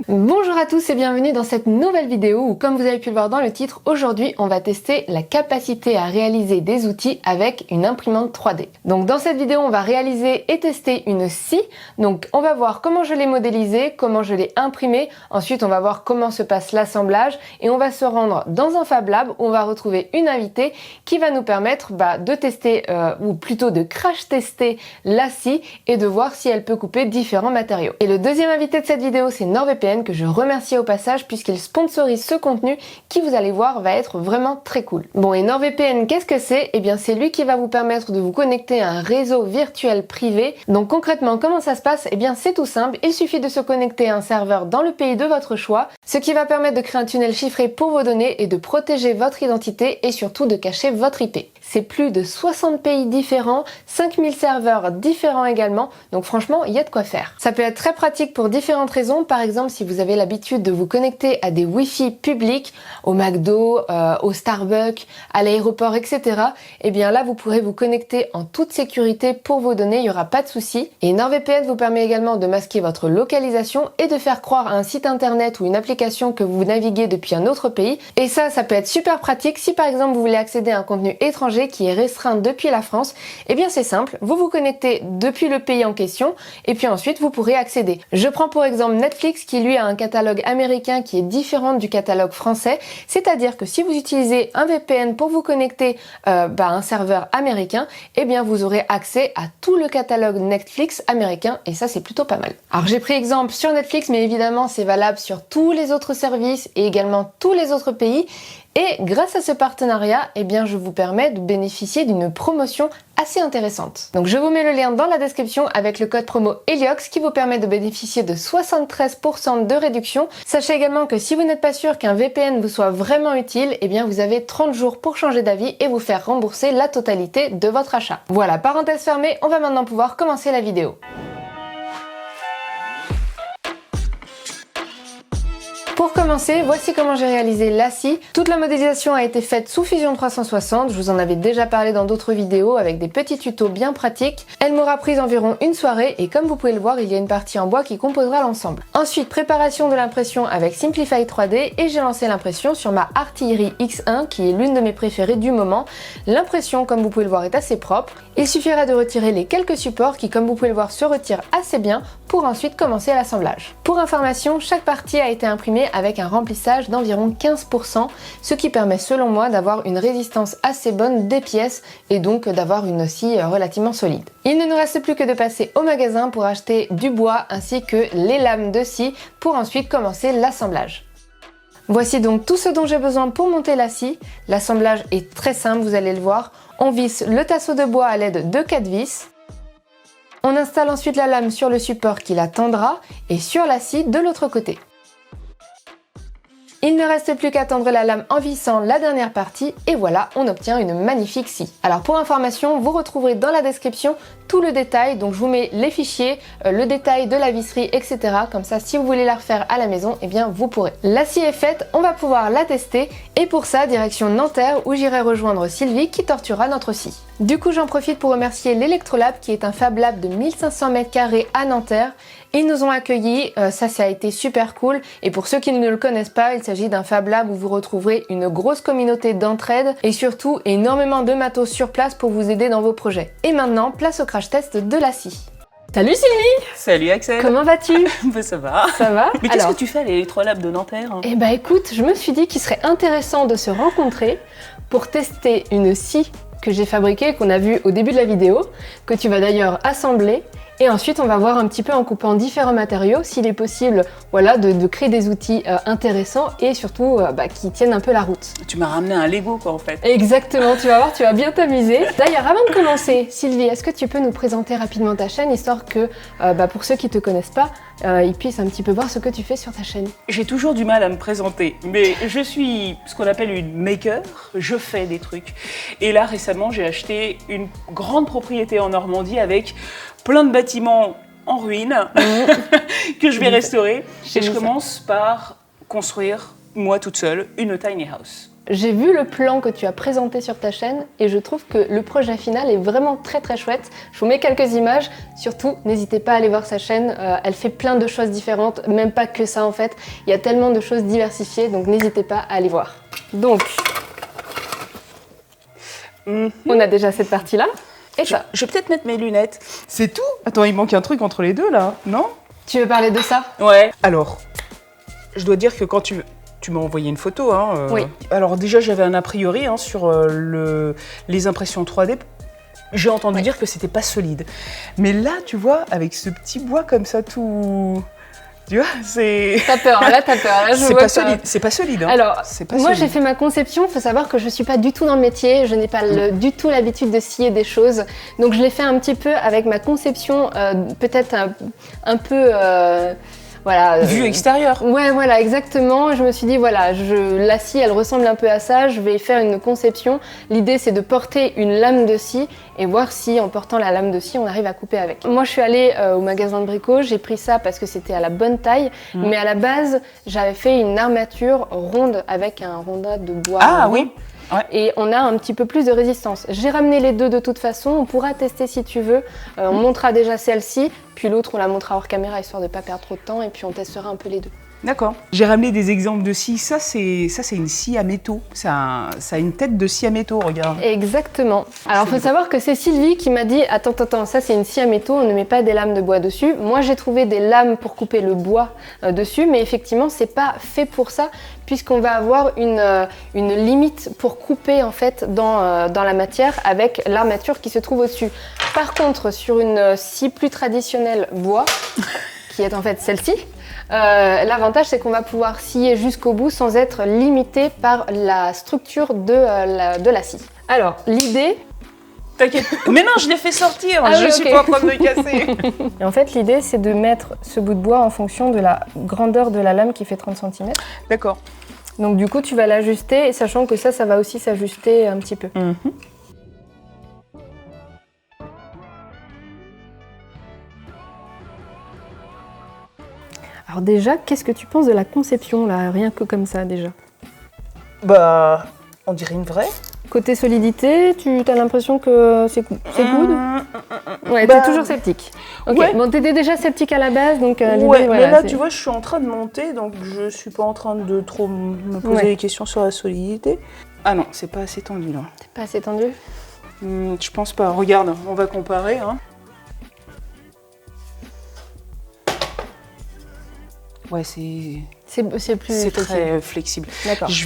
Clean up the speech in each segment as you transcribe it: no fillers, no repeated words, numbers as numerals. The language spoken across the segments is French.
Bonjour à tous et bienvenue dans cette nouvelle vidéo où, comme vous avez pu le voir dans le titre, aujourd'hui on va tester la capacité à réaliser des outils avec une imprimante 3D. Donc dans cette vidéo on va réaliser et tester une scie. Donc on va voir comment je l'ai modélisée, comment je l'ai imprimée, ensuite on va voir comment se passe l'assemblage et on va se rendre dans un Fab Lab où on va retrouver une invitée qui va nous permettre de tester ou plutôt de crash tester la scie et de voir si elle peut couper différents matériaux. Et le deuxième invité de cette vidéo c'est NordVPN, que je remercie au passage puisqu'il sponsorise ce contenu qui, vous allez voir, va être vraiment très cool. Bon, et NordVPN, qu'est-ce que c'est? Eh bien c'est lui qui va vous permettre de vous connecter à un réseau virtuel privé. Donc concrètement, comment ça se passe? Eh bien c'est tout simple, il suffit de se connecter à un serveur dans le pays de votre choix, ce qui va permettre de créer un tunnel chiffré pour vos données et de protéger votre identité et surtout de cacher votre IP. C'est plus de 60 pays différents, 5000 serveurs différents également, donc franchement, il y a de quoi faire. Ça peut être très pratique pour différentes raisons, par exemple si vous avez l'habitude de vous connecter à des Wi-Fi publics, au McDo, au Starbucks, à l'aéroport, etc. Eh bien là, vous pourrez vous connecter en toute sécurité pour vos données, il n'y aura pas de souci. Et NordVPN vous permet également de masquer votre localisation et de faire croire à un site internet ou une application que vous naviguez depuis un autre pays. Et ça peut être super pratique si par exemple vous voulez accéder à un contenu étranger qui est restreint depuis la France. Eh bien c'est simple, vous vous connectez depuis le pays en question et puis ensuite vous pourrez accéder. Je prends pour exemple Netflix qui lui a un catalogue américain qui est différent du catalogue français, c'est-à-dire que si vous utilisez un VPN pour vous connecter à un serveur américain, eh bien vous aurez accès à tout le catalogue Netflix américain et ça c'est plutôt pas mal. Alors j'ai pris exemple sur Netflix, mais évidemment c'est valable sur tous les autres services et également tous les autres pays. Et grâce à ce partenariat, eh bien, je vous permets de bénéficier d'une promotion assez intéressante. Donc je vous mets le lien dans la description avec le code promo Heliox qui vous permet de bénéficier de 73% de réduction. Sachez également que si vous n'êtes pas sûr qu'un VPN vous soit vraiment utile, eh bien vous avez 30 jours pour changer d'avis et vous faire rembourser la totalité de votre achat. Voilà, parenthèse fermée, on va maintenant pouvoir commencer la vidéo. Pour commencer, voici comment j'ai réalisé la scie. Toute la modélisation a été faite sous Fusion 360, je vous en avais déjà parlé dans d'autres vidéos avec des petits tutos bien pratiques. Elle m'aura pris environ une soirée et comme vous pouvez le voir, il y a une partie en bois qui composera l'ensemble. Ensuite, préparation de l'impression avec Simplify 3D et j'ai lancé l'impression sur ma Artillery X1 qui est l'une de mes préférées du moment. L'impression, comme vous pouvez le voir, est assez propre. Il suffira de retirer les quelques supports qui, comme vous pouvez le voir, se retirent assez bien pour ensuite commencer l'assemblage. Pour information, chaque partie a été imprimée avec un remplissage d'environ 15%, ce qui permet selon moi d'avoir une résistance assez bonne des pièces et donc d'avoir une scie relativement solide. Il ne nous reste plus que de passer au magasin pour acheter du bois ainsi que les lames de scie pour ensuite commencer l'assemblage. Voici donc tout ce dont j'ai besoin pour monter la scie. L'assemblage est très simple, vous allez le voir. On visse le tasseau de bois à l'aide de 4 vis. On installe ensuite la lame sur le support qui la tendra et sur la scie de l'autre côté. Il ne reste plus qu'à tendre la lame en vissant la dernière partie et voilà, on obtient une magnifique scie. Alors pour information, vous retrouverez dans la description tout le détail, donc je vous mets les fichiers, le détail de la visserie, etc. Comme ça, si vous voulez la refaire à la maison, eh bien vous pourrez. La scie est faite, on va pouvoir la tester et pour ça, direction Nanterre où j'irai rejoindre Sylvie qui torturera notre scie. Du coup, j'en profite pour remercier l'Electrolab qui est un Fab Lab de 1500 m² à Nanterre. Ils nous ont accueillis, ça a été super cool et pour ceux qui ne le connaissent pas, il s'agit d'un Fab Lab où vous retrouverez une grosse communauté d'entraide et surtout énormément de matos sur place pour vous aider dans vos projets. Et maintenant, place au crash test de la scie. Salut Sylvie! Salut Axel! Comment vas-tu? Ça va. Ça va? Mais qu'est-ce que tu fais à l'Electrolab de Nanterre? Eh bah écoute, je me suis dit qu'il serait intéressant de se rencontrer pour tester une scie que j'ai fabriquée, qu'on a vue au début de la vidéo, que tu vas d'ailleurs assembler. Et ensuite, on va voir un petit peu en coupant différents matériaux s'il est possible voilà, de créer des outils intéressants et surtout qui tiennent un peu la route. Tu m'as ramené un Lego quoi en fait. Exactement, tu vas voir, tu vas bien t'amuser. D'ailleurs, avant de commencer, Sylvie, est-ce que tu peux nous présenter rapidement ta chaîne, histoire que pour ceux qui ne te connaissent pas, ils puissent un petit peu voir ce que tu fais sur ta chaîne? J'ai toujours du mal à me présenter, mais je suis ce qu'on appelle une maker, je fais des trucs. Et là, récemment, j'ai acheté une grande propriété en Normandie avec plein de bâtiments en ruine que je vais restaurer. Et je commence par construire, moi toute seule, une tiny house. J'ai vu le plan que tu as présenté sur ta chaîne et je trouve que le projet final est vraiment très très chouette. Je vous mets quelques images, surtout n'hésitez pas à aller voir sa chaîne, elle fait plein de choses différentes, même pas que ça en fait. Il y a tellement de choses diversifiées, donc n'hésitez pas à aller voir. Donc, on a déjà cette partie-là. Et ça. Je vais peut-être mettre mes lunettes. C'est tout? Attends, il manque un truc entre les deux là, non? Tu veux parler de ça? Ouais. Alors, je dois dire que quand tu m'as envoyé une photo, hein, oui. Alors déjà j'avais un a priori hein, sur les impressions 3D. J'ai entendu dire que c'était pas solide. Mais là, tu vois, avec ce petit bois comme ça, tout... Tu vois, c'est... T'as peur, là t'as peur. Là, c'est pas solide, c'est pas solide. Hein. Alors, pas moi solide. j'ai fait ma conception, il faut savoir que je suis pas du tout dans le métier, je n'ai pas du tout l'habitude de scier des choses. Donc je l'ai fait un petit peu avec ma conception, peut-être un peu... voilà, vue extérieure. Ouais, voilà, exactement. Je me suis dit, voilà, la scie, elle ressemble un peu à ça. Je vais faire une conception. L'idée, c'est de porter une lame de scie et voir si, en portant la lame de scie, on arrive à couper avec. Moi, je suis allée au magasin de brico. J'ai pris ça parce que c'était à la bonne taille. Mais à la base, j'avais fait une armature ronde avec un rondat de bois. Ah rond. oui. Ouais. Et on a un petit peu plus de résistance. J'ai ramené les deux de toute façon, on pourra tester si tu veux. On montrera déjà celle-ci, puis l'autre on la montrera hors caméra histoire de ne pas perdre trop de temps et puis on testera un peu les deux. D'accord. J'ai ramené des exemples de scie. Ça c'est une scie à métaux. Ça a une tête de scie à métaux, regarde. Exactement. Alors il faut savoir que c'est Sylvie qui m'a dit attends, ça c'est une scie à métaux, on ne met pas des lames de bois dessus. Moi j'ai trouvé des lames pour couper le bois dessus, mais effectivement c'est pas fait pour ça, puisqu'on va avoir une limite pour couper en fait dans la matière avec l'armature qui se trouve au-dessus. Par contre, sur une scie plus traditionnelle bois, qui est en fait celle-ci, l'avantage c'est qu'on va pouvoir scier jusqu'au bout sans être limité par la structure de la scie. Alors, l'idée... T'inquiète. Mais non, je l'ai fait sortir, ah, je oui, suis okay. pas en train de me casser. Et en fait, l'idée c'est de mettre ce bout de bois en fonction de la grandeur de la lame qui fait 30 cm. D'accord. Donc du coup, tu vas l'ajuster, sachant que ça va aussi s'ajuster un petit peu. Alors déjà, qu'est-ce que tu penses de la conception, là, rien que comme ça, déjà? Bah, on dirait une vraie. Côté solidité, tu as l'impression que c'est good? Ouais, bah, t'es toujours sceptique. Ok, ouais. bon, t'étais déjà sceptique à la base, donc l'idée, ouais, voilà, mais là, tu vois, je suis en train de monter, donc je suis pas en train de trop me poser des questions sur la solidité. Ah non, c'est pas assez tendu, là. C'est pas assez tendu? Je pense pas. Regarde, on va comparer, hein. Ouais, c'est plus flexible. très flexible. D'accord. Je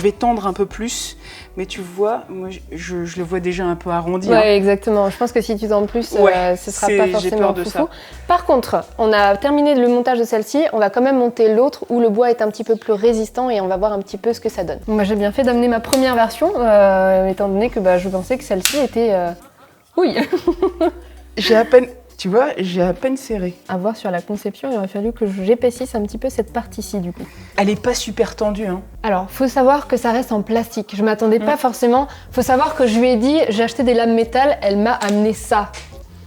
vais tendre un peu plus, mais tu vois, moi je le vois déjà un peu arrondi. Ouais, hein. exactement. Je pense que si tu tends plus, ce sera pas forcément j'ai peur de foufou. ça. Par contre, on a terminé le montage de celle-ci. On va quand même monter l'autre où le bois est un petit peu plus résistant et on va voir un petit peu ce que ça donne. Moi, j'ai bien fait d'amener ma première version, étant donné que je pensais que celle-ci était... Oui. Tu vois, j'ai à peine serré. À voir sur la conception, il aurait fallu que j'épaississe un petit peu cette partie-ci du coup. Elle est pas super tendue, hein. Alors, faut savoir que ça reste en plastique. Je m'attendais pas forcément. Faut savoir que je lui ai dit, j'ai acheté des lames métal, elle m'a amené ça.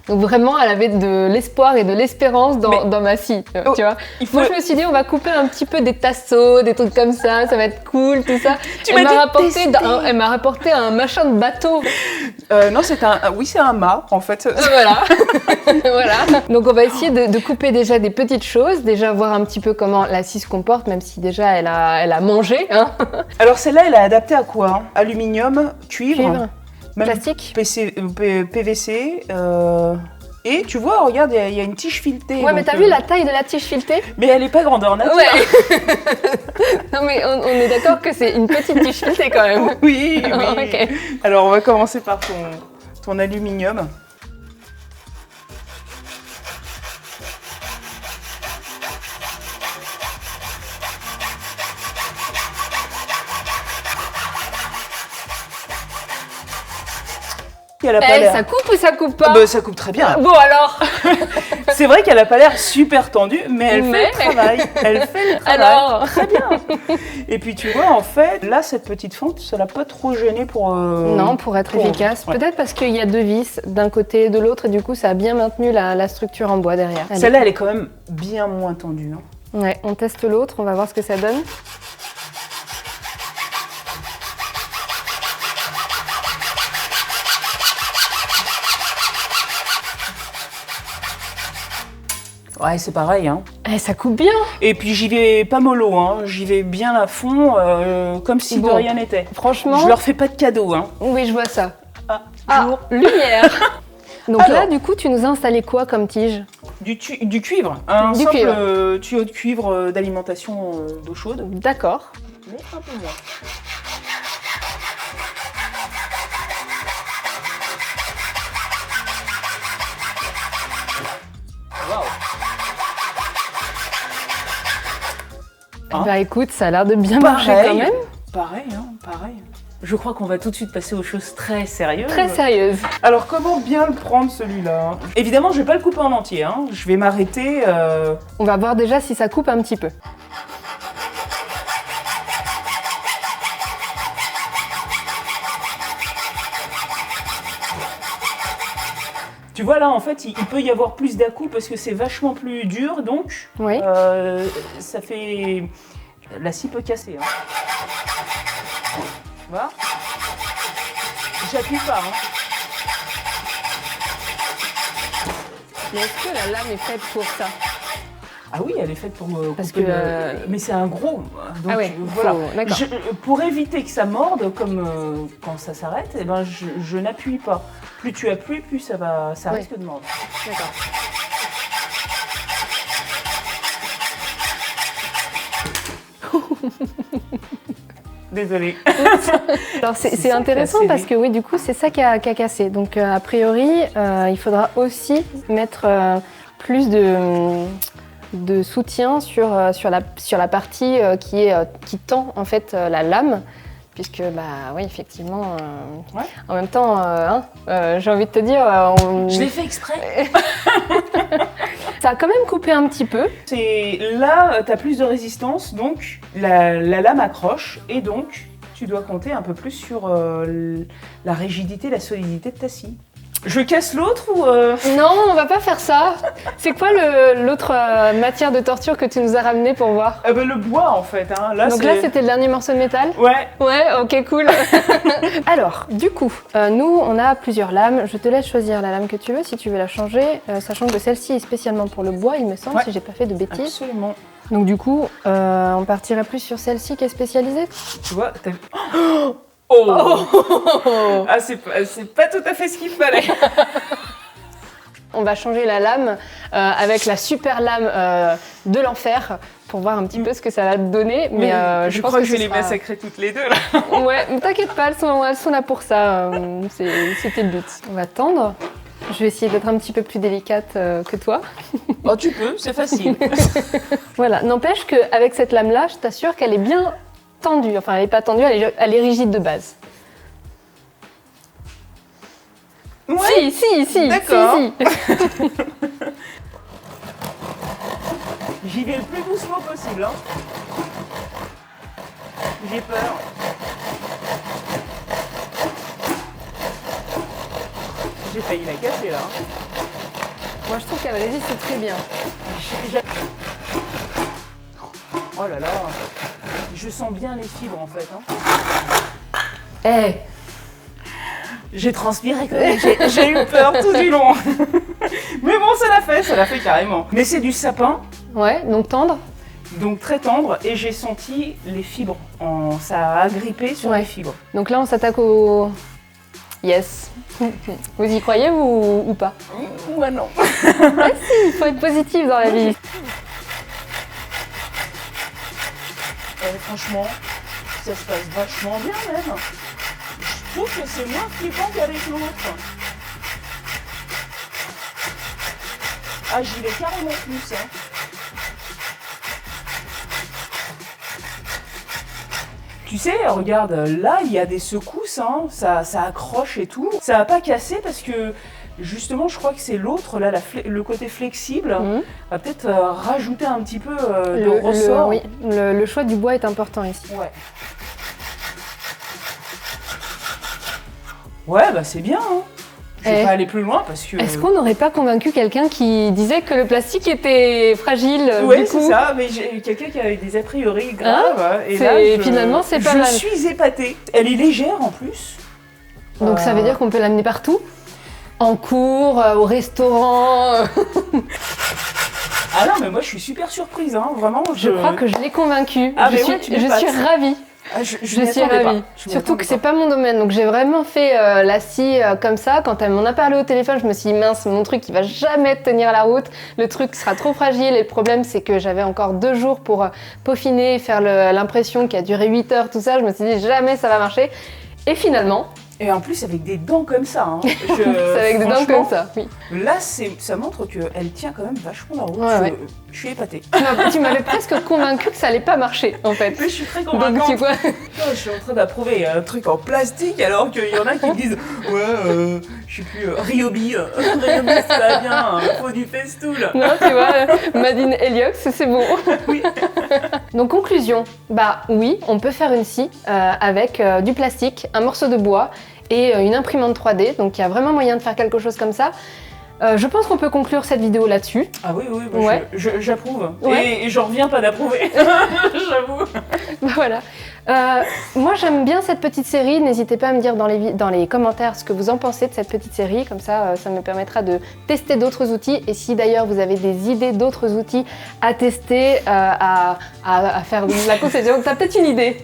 Donc vraiment, elle avait de l'espoir et de l'espérance dans ma scie, tu vois. Moi, je me suis dit, on va couper un petit peu des tasseaux, des trucs comme ça va être cool, tout ça. Elle m'a rapporté un machin de bateau. Non, c'est un mât, en fait. Voilà. Voilà. Donc, on va essayer de couper déjà des petites choses, déjà voir un petit peu comment la scie se comporte, même si déjà, elle a mangé. Hein. Alors, celle-là, elle est adaptée à quoi, hein? Aluminium, cuivre. Même plastique, PVC, et tu vois, regarde, il y a une tige filetée. Ouais, mais t'as vu la taille de la tige filetée? Mais elle est pas grandeur nature. Ouais. Non, mais on est d'accord que c'est une petite tige filetée quand même. Oui, oui. Okay. Alors, on va commencer par ton aluminium. Elle a pas l'air. Ça coupe ou ça coupe pas? Ça coupe très bien. Bon alors. C'est vrai qu'elle a pas l'air super tendue, mais elle fait le travail. Elle fait le travail. Alors. Très bien. Et puis tu vois, en fait, là, cette petite fente, ça l'a pas trop gênée pour... Non, pour être efficace. Ouais. Peut-être parce qu'il y a deux vis d'un côté et de l'autre, et du coup, ça a bien maintenu la structure en bois derrière. Celle-là, elle est quand même bien moins tendue. Hein. Ouais, on teste l'autre, on va voir ce que ça donne. Ouais, c'est pareil, hein. Eh, ça coupe bien. Et puis j'y vais pas mollo, hein. J'y vais bien à fond, comme si de Bon. rien n'était. Franchement. Je leur fais pas de cadeaux, hein. Oui, je vois ça. Ah, Ah, jour. lumière. Donc Alors. là, du coup, tu nous as installé quoi comme tige? Du cuivre, un Du simple cuivre. tuyau de cuivre d'alimentation d'eau chaude, D'accord. mais un peu moins. Waouh. Hein? Bah écoute, ça a l'air de bien marcher quand même. Pareil, hein, pareil. Je crois qu'on va tout de suite passer aux choses très sérieuses. Très sérieuse. Alors comment bien le prendre celui-là? Évidemment, je vais pas le couper en entier, hein. Je vais m'arrêter. On va voir déjà si ça coupe un petit peu. Tu vois là, en fait, il peut y avoir plus d'à-coups parce que c'est vachement plus dur, donc Oui. ça fait... La scie peut casser. Hein. Tu vois? J'appuie pas. Hein. Mais est-ce que la lame est faite pour ça? Ah oui, elle est faite pour Parce couper que, mais c'est un gros. Donc Ah ouais, voilà. d'accord. Pour éviter que ça morde, comme quand ça s'arrête, eh ben, je n'appuie pas. Plus tu appuies, plus ça Ouais. risque de mordre. D'accord. Désolée. Alors C'est c'est ça qui a intéressant scellé. parce que oui, du coup, c'est ça qui a cassé. Donc a priori, il faudra aussi mettre plus de soutien sur la partie qui tend en fait la lame. Puisque, bah oui, effectivement, Ouais. en même temps, j'ai envie de te dire, Je l'ai fait exprès. ça a quand même coupé un petit peu. C'est là, tu as plus de résistance, donc la lame accroche, et donc tu dois compter un peu plus sur la rigidité, la solidité de ta scie. Je casse l'autre ou Non, on va pas faire ça. C'est quoi l'autre matière de torture que tu nous as ramené pour voir? ben, le bois en fait. Hein. Donc là, c'était le dernier morceau de métal? Ouais. Ouais, ok, cool. Alors, du coup, nous, on a plusieurs lames. Je te laisse choisir la lame que tu veux, si tu veux la changer, sachant que celle-ci est spécialement pour le bois, il me semble, Ouais. si j'ai pas fait de bêtises. Absolument. Donc du coup, on partirait plus sur celle-ci qui est spécialisée. Tu vois, t'as vu. Oh, Ah, c'est pas tout à fait ce qu'il fallait. On va changer la lame avec la super lame de l'enfer pour voir un petit peu ce que ça va te donner. Mais je pense crois que je vais ce les sera- massacrer toutes les deux là. Ouais, mais t'inquiète pas, elles sont là pour ça. C'était le but. On va tendre. Je vais essayer d'être un petit peu plus délicate que toi. Oh, tu peux, c'est facile. Voilà, n'empêche qu'avec cette lame-là, je t'assure qu'elle est bien tendue. Enfin, elle n'est pas tendue, elle est rigide de base. Ouais. Si. D'accord. si. J'y vais le plus doucement possible. Hein. J'ai peur. J'ai failli la casser là. Moi, je trouve qu'elle résiste très bien. Oh là là. Je sens bien les fibres en fait. Hein. Eh, J'ai transpiré quand même. J'ai eu peur tout du long. Mais bon, ça l'a fait carrément. Mais c'est du sapin. ouais, donc tendre. Donc très tendre, et j'ai senti les fibres. Ça a agrippé sur Ouais. les fibres. Donc là, on s'attaque au... Yes. Vous y croyez ou pas? Ouais, non. Il faut être positif dans la vie. Franchement, ça se passe vachement bien même. Je trouve que c'est moins flippant qu'avec l'autre. Ah, j'y vais carrément plus. Hein. Tu sais, regarde, là, il y a des secousses, hein, ça accroche et tout. Ça va pas casser parce que, justement, je crois que c'est l'autre, là, le côté flexible, Mhm. va peut-être rajouter un petit peu de ressort. oui, le choix du bois est important ici. Ouais. Ouais, bah c'est bien, hein. Je vais Eh. pas aller plus loin parce que... Est-ce qu'on n'aurait pas convaincu quelqu'un qui disait que le plastique était fragile Ouais, du c'est coup ça, mais j'ai quelqu'un qui avait des a priori graves, et là, finalement, c'est pas je mal. suis épatée. Elle est légère en plus. Donc ça veut dire qu'on peut l'amener partout? En cours, au restaurant Ah non, mais moi je suis super surprise, hein, vraiment. Je crois que je l'ai convaincu. Ah, je mais suis, ouais, tu je m'épates. suis ravie. Ah, Je m'y suis attendais ravie. pas. Je m'y Surtout que c'est attendais pas mon domaine. Donc j'ai vraiment fait la scie comme ça. Quand elle m'en a parlé au téléphone, je me suis dit mince, mon truc il va jamais tenir la route. Le truc sera trop fragile. Et le problème c'est que j'avais encore 2 jours pour peaufiner, faire l'impression qui a duré 8 heures, tout ça. Je me suis dit jamais ça va marcher. Et finalement, Et en plus avec des dents comme ça. Hein. c'est avec des dents comme ça. Oui. Là, ça montre qu'elle tient quand même vachement la route. Ouais. Je suis épatée. Tu m'avais presque convaincu que ça allait pas marcher en fait. Mais je suis très Donc convaincante. tu vois. Je suis en train d'approuver un truc en plastique alors qu'il y en a qui me disent ouais, je sais plus, Ryobi, Ryobi ça va bien, faut du festool. Non, tu vois, Madine Heliox, c'est bon. Oui. Donc conclusion, bah oui, on peut faire une scie avec du plastique, un morceau de bois et une imprimante 3D, donc il y a vraiment moyen de faire quelque chose comme ça. Je pense qu'on peut conclure cette vidéo là-dessus. Ah oui, bah Ouais. j'approuve. Ouais. Et j'en reviens pas d'approuver, j'avoue. Bah voilà. Moi j'aime bien cette petite série, n'hésitez pas à me dire dans les commentaires ce que vous en pensez de cette petite série, comme ça ça me permettra de tester d'autres outils, et si d'ailleurs vous avez des idées d'autres outils à tester, à faire de la conception, t'as peut-être une idée.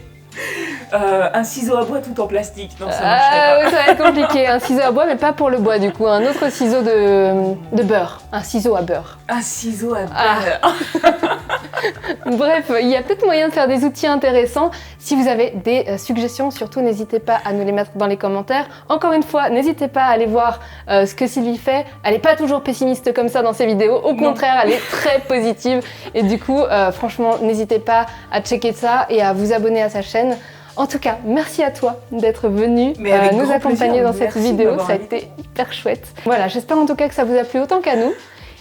Un ciseau à bois tout en plastique, non ça marcherait pas. Oui, ça va être compliqué, un ciseau à bois mais pas pour le bois du coup, un autre ciseau de beurre, un ciseau à beurre. Un ciseau à Ah. beurre. Bref, il y a peut-être moyen de faire des outils intéressants. Si vous avez des suggestions, surtout n'hésitez pas à nous les mettre dans les commentaires. Encore une fois, n'hésitez pas à aller voir ce que Sylvie fait. Elle n'est pas toujours pessimiste comme ça dans ses vidéos. Au contraire, elle est très positive. Et du coup, franchement, n'hésitez pas à checker ça et à vous abonner à sa chaîne. En tout cas, merci à toi d'être venu nous accompagner dans cette vidéo. Ça a été hyper chouette. Voilà, j'espère en tout cas que ça vous a plu autant qu'à nous.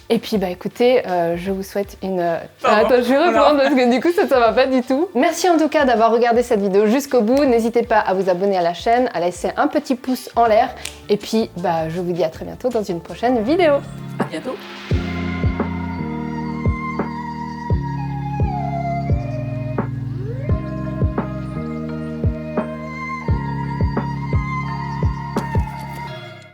Et puis bah écoutez, je vous souhaite une... Attends, je vais reprendre parce que du coup ça va pas du tout. Merci en tout cas d'avoir regardé cette vidéo jusqu'au bout. N'hésitez pas à vous abonner à la chaîne, à laisser un petit pouce en l'air. Et puis bah je vous dis à très bientôt dans une prochaine vidéo. À bientôt.